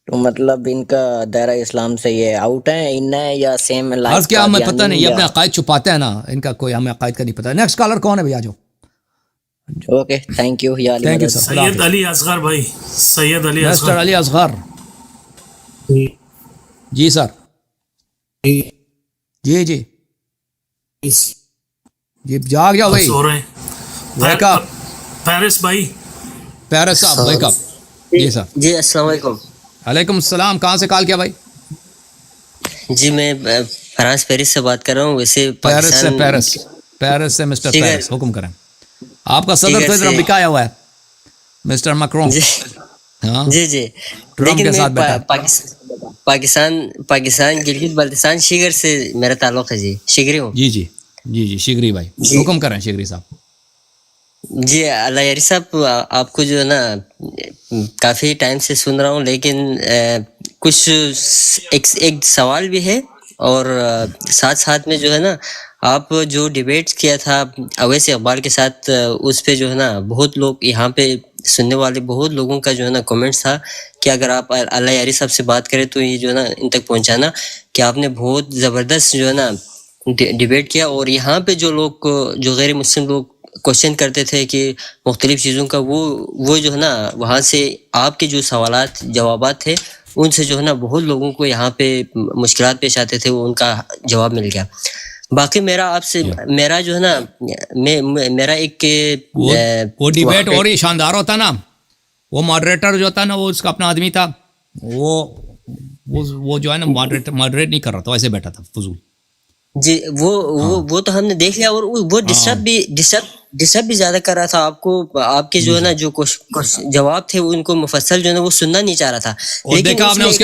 تو مطلب ان کا دائرہ اسلام سے یہ آؤٹ ہے ان ہے یا سیم لائف عرض کیا ہمیں پتہ نہیں، یہ اپنے عقائد چھپاتے ہیں نا، ان کا کوئی ہمیں عقائد کا نہیں پتہ. نیکسٹ کالر کون ہے بھائی؟ آ جاؤ. اوکے تھینک یو یا علی تھینک یو مدد. سر. سید علی اصغر بھائی، سید علی مسٹر اصغر. علی اصغر. جی سر. جی جی جی جاگ جاؤ بھائی. سو رہے ہیں. ویک اپ پیرس بھائی. پیرس صاحب ویک اپ. جی سر. جی السلام علیکم. وعلیکم السلام. کہاں سے کال کیا بھائی؟ جی میں فرانس پیرس سے بات کر رہا ہوں. ویسے پیرس سے مسٹر پیرس حکم کریں. آپ کا صدر تو ادھر بکایا ہوا ہے مسٹر مکرون. جی جی ٹرمپ کے ساتھ بیٹھا. پاکستان گلگت بلتستان شیگر سے میرا تعلق ہے. جی شگری ہوں. جی جی جی جی شگری بھائی حکم کریں. شگری صاحب. جی اللہ یاری صاحب آپ کو جو ہے نا کافی ٹائم سے سن رہا ہوں، لیکن کچھ ایک سوال بھی ہے، اور ساتھ ساتھ میں جو ہے نا آپ جو ڈیبیٹ کیا تھا اویس اقبال کے ساتھ، اس پہ جو ہے نا بہت لوگ یہاں پہ سننے والے بہت لوگوں کا جو ہے نا کمنٹس تھا کہ اگر آپ اللہ یاری صاحب سے بات کریں تو یہ جو ہے نا ان تک پہنچانا کہ آپ نے بہت زبردست جو ہے نا ڈیبیٹ کیا. اور یہاں پہ جو لوگ جو غیر مسلم لوگ کوشچن کرتے تھے کہ مختلف چیزوں کا، وہ جو ہے نا وہاں سے آپ کے جو سوالات جوابات تھے ان سے جو ہے نا بہت لوگوں کو یہاں پہ مشکلات پیش آتے تھے، وہ ان کا جواب مل گیا. باقی میرا آپ سے میرا جو ہے نا میرا ایک وہ ڈیبیٹ اور ہی شاندار ہوتا نا. وہ ماڈریٹر جو تھا نا وہ اس کا اپنا آدمی تھا، وہ جو ہے نا ماڈریٹ نہیں کر رہا تھا، ایسے بیٹھا تھا فضول. جی وہ تو ہم نے دیکھ لیا، اور وہ ڈسٹرب بھی زیادہ کر رہا تھا آپ کو. آپ کے جو ہے نا جو جواب تھے ان کو مفصل جو ہے نا وہ سننا نہیں چاہ رہا تھا. اور دیکھا آپ نے اس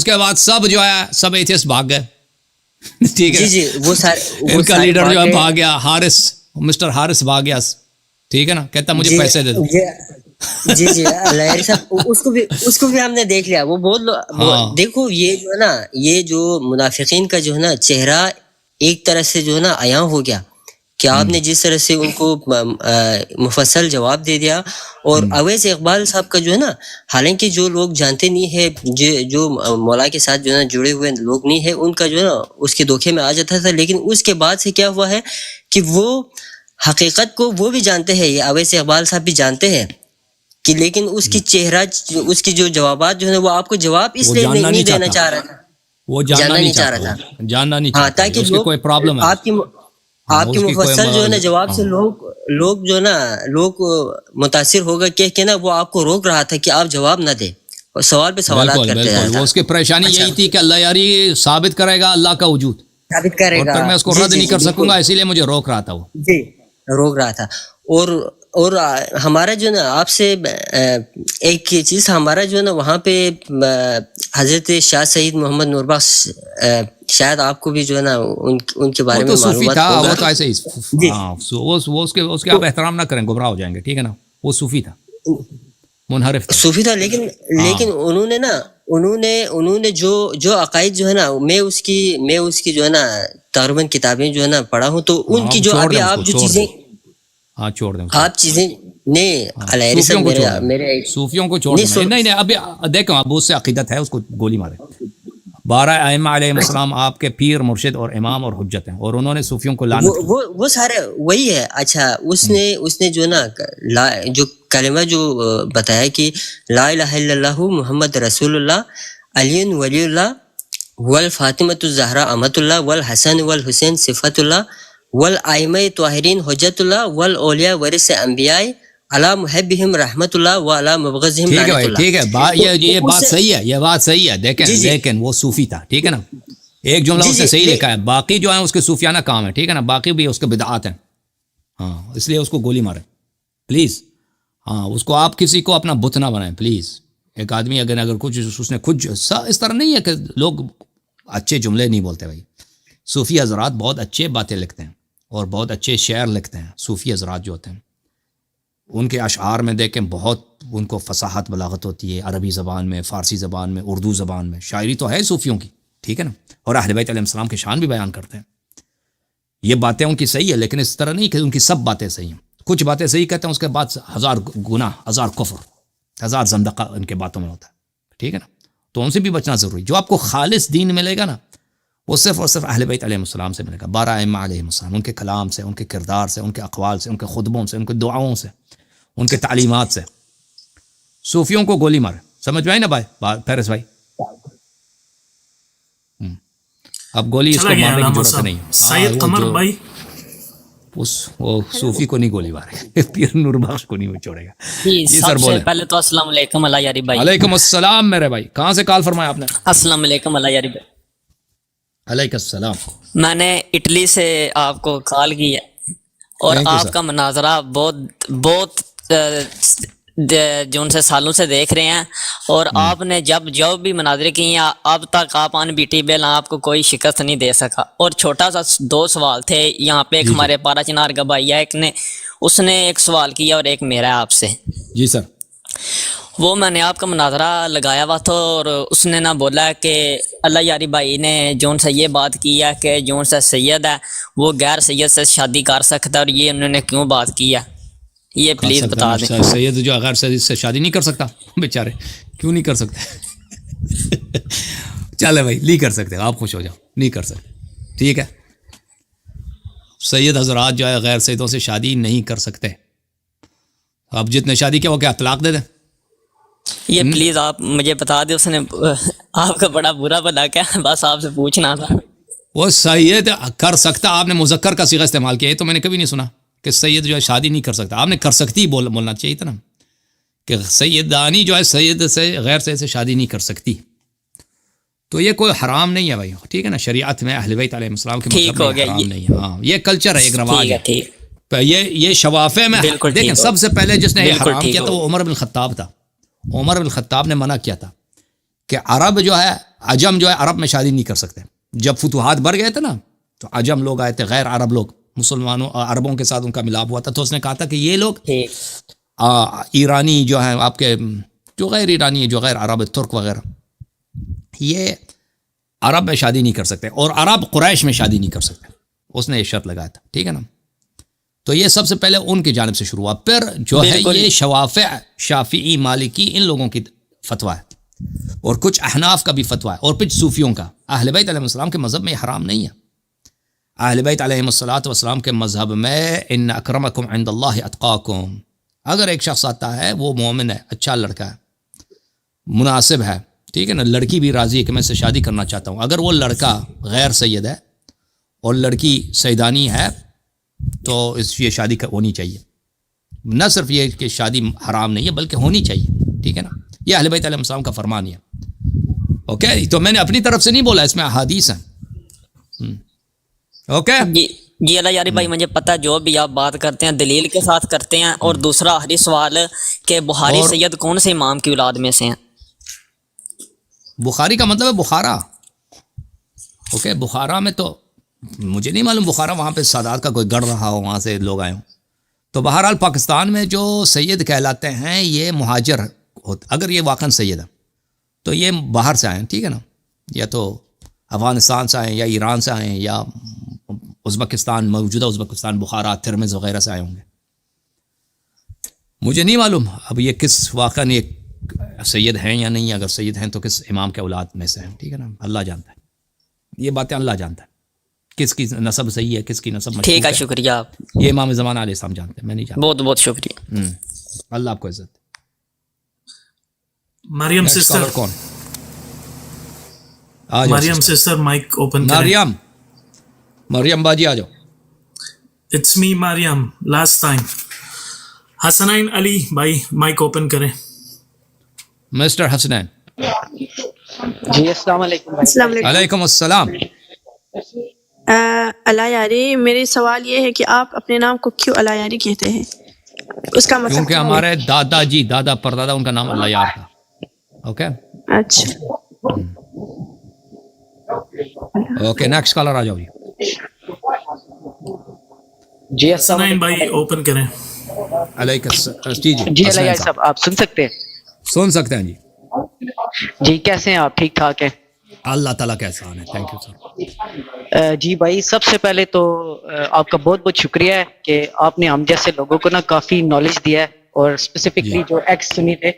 کے بعد سب جو ہے سب ایتھیسٹ بھاگ گئے. ٹھیک ہے. جی وہ سارے ان کا لیڈر جو ہے بھاگ گیا، مسٹر ہارس بھاگ گیا. ٹھیک ہے نا، کہتا مجھے پیسے دے دو. جی اللہ صاحب اس کو بھی ہم نے دیکھ لیا. وہ بہت دیکھو یہ جو ہے نا یہ جو منافقین کا جو ہے نا چہرہ ایک طرح سے جو ہے نا عیاں ہو گیا کہ آپ نے جس طرح سے ان کو مفصل جواب دے دیا. اور اویس اقبال صاحب کا جو ہے نا حالانکہ جو لوگ جانتے نہیں ہے، جو مولا کے ساتھ جو ہے نا جڑے ہوئے لوگ نہیں ہے، ان کا جو ہے نا اس کے دھوکے میں آ جاتا تھا. لیکن اس کے بعد سے کیا ہوا ہے کہ وہ حقیقت کو وہ بھی جانتے ہیں، یہ اویس اقبال صاحب بھی جانتے ہیں کہ، لیکن اس کی چہرہ اس کی جو جوابات جو ہے وہ آپ کو جواب اس لیے نہیں دینا چاہ رہا تھا، وہ جاننا نہیں چاہ رہا تھا، جاننا نہیں چاہتا، تاکہ کوئی پرابلم ہے آپ کی مفصل جو ہے نا جواب سے لوگ جو ہے نا لوگ متاثر ہوگا کہ نا وہ آپ کو روک رہا تھا کہ آپ جواب نہ دیں، سوال پہ سوالات کرتے رہا تھا. وہ اس کی پریشانی یہی تھی کہ اللہ یاری ثابت کرے گا اللہ کا وجود، ثابت کرے گا، اور میں اس کو رد نہیں کر سکوں گا، اسی لیے مجھے روک رہا تھا. وہ جی روک رہا تھا. اور ہمارا جو نا آپ سے ایک چیز ہمارا جو ہے نا وہاں پہ حضرت شاہ سید محمد نور بخش، شاید آپ کو بھی جو ہے نا ان کے بارے میں معلومات ہوگا. وہ تو ایسے ہی اس کے آپ احترام نہ کریں، گمراہ ہو جائیں گے. ٹھیک ہے نا. وہ صوفی تھا، منحرف صوفی تھا، لیکن انہوں نے جو عقائد جو ہے نا میں اس کی جو ہے نا تقریباً کتابیں جو ہے نا پڑھا ہوں، تو ان کی جو ابھی آپ جو چیزیں چھوڑ دیں، آپ چیزیں نہیں صوفیوں کو چھوڑ دیں. نہیں ابھی دیکھو اب اس سے عقیدت ہے، اس کو گولی مارے. 12 ائمہ علیہ السلام آپ کے پیر مرشد اور امام اور حجت ہیں، اور انہوں نے صوفیوں کو لعنت وہ سارے وہی ہے. اچھا اس نے جو نا جو کلمہ جو بتایا کہ لا الہ الا اللہ محمد رسول اللہ علی ولی اللہ والفاطمۃ الزہرا امۃ اللہ والحسن والحسین صفت اللہ والائمہ طاہرین حجت اللہ والاولیاء ورث انبیاء علی محبہم رحمت اللہ وعلی مبغضہم ٹھیک ہے لعنت بھائی، اللہ. ٹھیک ہے، یہ بات صحیح ہے، یہ بات صحیح ہے. لیکن وہ صوفی تھا، ٹھیک ہے نا، ایک جملہ اس نے صحیح لکھا ہے، باقی جو ہے اس کے صوفیانہ کام ہے، ٹھیک ہے نا، باقی بھی اس کے بدعات ہیں. ہاں، اس لیے اس کو گولی مارے پلیز. ہاں، اس کو آپ کسی کو اپنا بت نہ بنائیں پلیز. ایک آدمی اگر کچھ اس نے خود اس طرح نہیں ہے کہ لوگ اچھے جملے نہیں بولتے. بھائی صوفی حضرات بہت اچھے باتیں لکھتے ہیں اور بہت اچھے شعر لکھتے ہیں. صوفی حضرات جو ہوتے ہیں ان کے اشعار میں دیکھیں بہت ان کو فصاحت بلاغت ہوتی ہے، عربی زبان میں، فارسی زبان میں، اردو زبان میں. شاعری تو ہے صوفیوں کی، ٹھیک ہے نا، اور اہل بیت علیہ السلام کے شان بھی بیان کرتے ہیں. یہ باتیں ان کی صحیح ہے، لیکن اس طرح نہیں کہ ان کی سب باتیں صحیح ہیں. کچھ باتیں صحیح کہتے ہیں، اس کے بعد 1000 گناہ، 1000 کفر، 1000 زندقہ ان کے باتوں میں ہوتا ہے، ٹھیک ہے نا. تو ان سے بھی بچنا ضروری. جو آپ کو خالص دین ملے گا نا وہ صرف اور صرف اہل بیت علیہ السلام سے ملے گا. 12 ائمہ علیہ السلام، ان کے کلام سے، ان کے کردار سے، ان کے اقوال سے، ان کے خطبوں سے، ان کے دعاؤں سے، ان کے تعلیمات سے. صوفیوں کو گولی مارے. سمجھ میں آئی نا بھائی فیرس بھائی؟ اب گولی اس کو مارنے کی ضرورت نہیں. سید قمر بھائی وہ صوفی کو نہیں گولی مارے، پیر نور بخش کو نہیں چھوڑے گا. جی سب سے پہلے تو السلام علیکم اللہ یاری بھائی. علیکم السلام میرے بھائی. کہاں سے کال فرمایا آپ نے؟ السلام علیکم اللہ یاری بھائی. علیکم السلام. میں نے اٹلی سے آپ کو کال کی ہے اور آپ کا مناظرہ بہت جو ان سے سالوں سے دیکھ رہے ہیں، اور آپ نے جو بھی مناظرے کی ہیں اب تک آپ ان بیٹیبل آپ کو کوئی شکست نہیں دے سکا. اور چھوٹا سا 2 سوال تھے یہاں پہ. ایک ہمارے پارا چنار کا بھائی ہے، اس نے ایک سوال کیا اور ایک میرا ہے آپ سے. جی سر. وہ میں نے آپ کا مناظرہ لگایا ہوا تھا اور اس نے نہ بولا کہ اللہ یاری بھائی نے جون سے یہ بات کی ہے کہ جون سے سید ہے وہ غیر سید سے شادی کر سکتا ہے، اور یہ انہوں نے کیوں بات کی ہے، یہ پلیز بتا دیں. سید جو غیر سید سے شادی نہیں کر سکتا، بیچارے کیوں نہیں کر سکتے؟ چلے بھائی نہیں کر سکتے، آپ خوش ہو جاؤ، نہیں کر سکتے، ٹھیک ہے. سید حضرات جو ہے غیر سیدوں سے شادی نہیں کر سکتے. آپ جتنے شادی کیا وہ کیا طلاق دے دیں؟ یہ پلیز آپ مجھے بتا دیں. اس نے آپ کا بڑا برا بلا کیا، بس آپ سے پوچھنا تھا. وہ سید کر سکتا، آپ نے مذکر کا صیغہ استعمال کیا ہے تو میں نے کبھی نہیں سنا کہ سید جو ہے شادی نہیں کر سکتا. آپ نے کر سکتی بولنا چاہیے تھا نا، کہ سیدانی جو ہے سید سے غیر سید سے شادی نہیں کر سکتی. تو یہ کوئی حرام نہیں ہے بھائی، ٹھیک ہے نا. شریعت میں اہل بیت علیہ السلام کے مذہب میں حرام نہیں ہے. ہاں، یہ کلچر ہے، ایک رواج ہے. یہ شوافے میں دیکھیں سب سے پہلے جس نے یہ حرام کیا تھا وہ عمر بن الخطاب تھا. عمر بن الخطاب نے منع کیا تھا کہ عرب جو ہے، عجم جو ہے عرب میں شادی نہیں کر سکتے. جب فتوحات بڑھ گئے تھے نا تو عجم لوگ آئے تھے، غیر عرب لوگ، مسلمانوں عربوں کے ساتھ ان کا ملاپ ہوا تھا. تو اس نے کہا تھا کہ یہ لوگ ایرانی جو ہیں، آپ کے جو غیر ایرانی ہے، جو غیر عرب ترک وغیرہ، یہ عرب میں شادی نہیں کر سکتے، اور عرب قریش میں شادی نہیں کر سکتے. اس نے یہ شرط لگایا تھا، ٹھیک ہے نا. تو یہ سب سے پہلے ان کی جانب سے شروع ہوا. پھر جو ہے یہ شوافع، شافعی، مالکی، ان لوگوں کی فتویٰ ہے، اور کچھ احناف کا بھی فتویٰ ہے، اور کچھ صوفیوں کا. اہل بیت علیہ السلام کے مذہب میں یہ حرام نہیں ہے. اہل بیت علیہ السلام کے مذہب میں ان اکرمکم عند اللہ اتقاکم. اگر ایک شخص آتا ہے وہ مومن ہے، اچھا لڑکا ہے، مناسب ہے، ٹھیک ہے نا، لڑکی بھی راضی ہے کہ میں سے شادی کرنا چاہتا ہوں. اگر وہ لڑکا غیر سید ہے اور لڑکی سیدانی ہے تو یہ شادی ہونی چاہیے. نہ صرف یہ کہ شادی حرام نہیں ہے بلکہ ہونی چاہیے، ٹھیک ہے نا. یہ اہل بیت علیہ السلام کا فرمان ہے. اوکے، تو میں نے اپنی طرف سے نہیں بولا، اس میں احادیث ہیں. اوکے جی اللہ یاری بھائی، مجھے پتہ جو بھی آپ بات کرتے ہیں دلیل کے ساتھ کرتے ہیں. اور دوسرا آخری سوال کہ بخاری سید کون سے امام کی اولاد میں سے ہیں؟ بخاری کا مطلب ہے بخارا. اوکے، بخارا میں تو مجھے نہیں معلوم، بخارا وہاں پہ سادات کا کوئی گڑھ رہا ہو، وہاں سے لوگ آئے ہوں. تو بہرحال پاکستان میں جو سید کہلاتے ہیں یہ مہاجر ہوتے. اگر یہ واقعاً سید ہے تو یہ باہر سے آئے ہیں، ٹھیک ہے نا، یا تو افغانستان سے آئے ہیں، یا ایران سے آئے ہیں، یا ازبکستان، موجودہ ازبکستان، بخارا، ترمز وغیرہ سے آئے ہوں گے. مجھے نہیں معلوم اب یہ کس واقعاً یہ سید ہیں یا نہیں. اگر سید ہیں تو کس امام کے اولاد میں سے ہیں، ٹھیک ہے نا. اللہ جانتا ہے، یہ باتیں اللہ جانتا ہے، کس کی نسب صحیح ہے، کس کی نسب مشکوک ہے. ٹھیک ہے، شکریہ. یہ امام زمانہ علیہ السلام جانتے ہیں، میں نہیں جانتا. بہت بہت شکریہ. اللہ آپ کو عزت. مریم Next سسٹر caller کون؟ آ جاؤ Maryam sister. Sister mic open کریں. مریم باجی آ جاؤ. It's me Maryam last time. Hasnain Ali بھائی مائک اوپن کریں. مسٹر حسنین. جی السلام علیکم. السلام علیکم. علیکم السلام. اللہ یاری، میرے سوال یہ ہے کہ آپ اپنے نام کو کیوں اللہ یاری کہتے ہیں؟ اس کا مطلب کیونکہ ہمارے دادا جی، دادا پردادا، ان کا نام اللہ یار تھا. اوکے اچھا اوکے. نیکسٹ کالر آ جاؤ جی. جی السلام حسنین علیکم. بھائی اوپن کریں. علیکم السلام. جی جی جی حسنین اللہ صاحب. صاحب آپ سن سکتے ہیں؟ سن سکتے ہیں جی. جی کیسے ہیں آپ؟ ٹھیک ٹھاک ہیں؟ اللہ تعالیٰ کا احسان ہے. Thank you sir. جی بھائی سب سے پہلے تو آپ کا بہت بہت شکریہ ہے کہ آپ نے ہم جیسے لوگوں کو نا کافی نالج دیا ہے، اور اسپیسیفکلی جو ایکس سنی تھے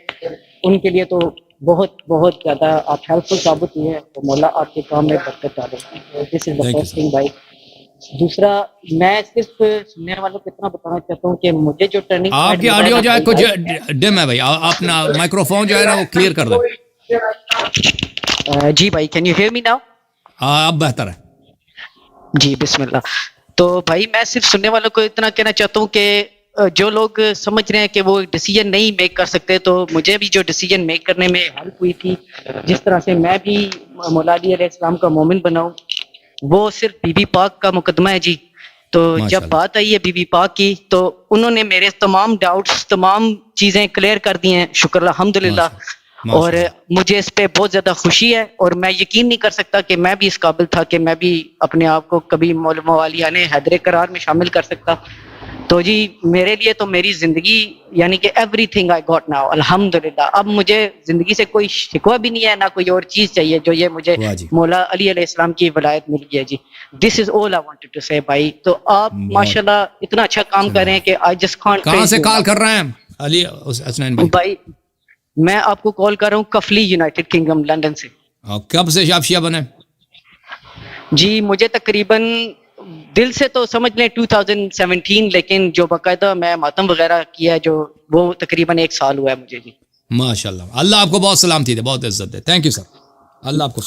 ان کے لیے تو بہت بہت زیادہ آپ ہیلپ فل ثابت ہوئے ہیں. تو مولا آپ کے کام میں برکت ڈالے. دس از دا فرسٹ تھنگ بھائی. دوسرا میں صرف سننے والوں کو اتنا بتانا چاہتا ہوں کہ مجھے جو ٹرننگ آپ کی آڈیو جو ہے کچھ ڈم ہے بھائی. اپنا مائکرو فون جو ہے نا وہ کلیئر کر دیں. جی بھائی can you hear me now? ہاں اب بہتر ہے. جی بسم اللہ. تو بھائی میں صرف سننے والوں کو اتنا کہنا چاہتا ہوں کہ جو لوگ سمجھ رہے ہیں کہ وہ ڈیسیجن نہیں میک کر سکتے، تو مجھے بھی جو ڈیسیجن میک کرنے میں ہیلپ ہوئی تھی، جس طرح سے میں بھی مولا علی علیہ السلام کا مومن بناؤں، وہ صرف بی بی پاک کا مقدمہ ہے جی. تو جب بات آئی ہے بی بی پاک کی تو انہوں نے میرے تمام ڈاؤٹس، تمام چیزیں کلیئر کر دی ہیں، شکر الحمدللہ. اور مجھے اس پہ بہت زیادہ خوشی ہے، اور میں یقین نہیں کر سکتا کہ میں بھی اس قابل تھا کہ میں بھی اپنے آپ کو کبھی مولیان حیدر کرار میں شامل کر سکتا. تو جی میرے لیے تو میری زندگی یعنی کہ every thing I got now الحمدللہ. اب مجھے زندگی سے کوئی شکوہ بھی نہیں ہے، نہ کوئی اور چیز چاہیے جو یہ مجھے مولا علی علیہ السلام کی ولایت مل گئی ہے جی. دس از آل آئی وانٹڈ ٹو سے بھائی. تو آپ ماشاءاللہ اتنا اچھا کام کر رہے ہیں کہ آئی جسٹ کانٹ. کہاں سے کال کر رہے ہیں علی حسنین بھائی؟ میں آپ کو کال کر رہا ہوں کفلی، یونائٹڈ کنگڈم، لندن سے. کب سے آپ شیعہ بنے؟ جی مجھے تقریباً دل سے تو سمجھ لیں 2017، لیکن جو باقاعدہ میں ماتم وغیرہ کیا ہے جو، وہ تقریباً 1 سال ہوا ہے مجھے جی. ماشاء اللہ. اللہ آپ کو بہت سلامتی دے، بہت عزت دے. Thank you sir. اللہ آپ کو